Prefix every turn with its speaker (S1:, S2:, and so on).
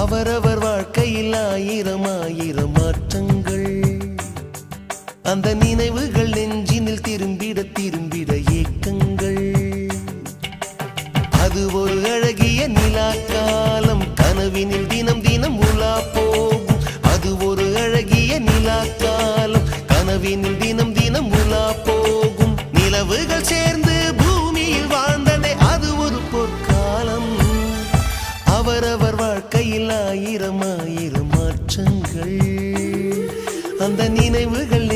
S1: அவரவர் வாழ்க்கையில் ஆயிரம் ஆயிரம் மாற்றங்கள், அந்த நினைவுகள் நெஞ்சினில் திரும்பிட திரும்பிட ஏக்கங்கள். அது ஒரு அழகிய நிலா காலம், கனவினில் தினம் தினம் உலா போகும். அது ஒரு அழகிய நிலா காலம், கனவினில் தினம் தினம் உலா போகும். நிலவுகள் சேர்ந்து பூமியில் வாழ்ந்ததே அது ஒரு பொற்காலம். அவரவர் வாழ்க்கையில் ஆயிரம் ஆயிரம் மாற்றங்கள், அந்த நினைவுகள்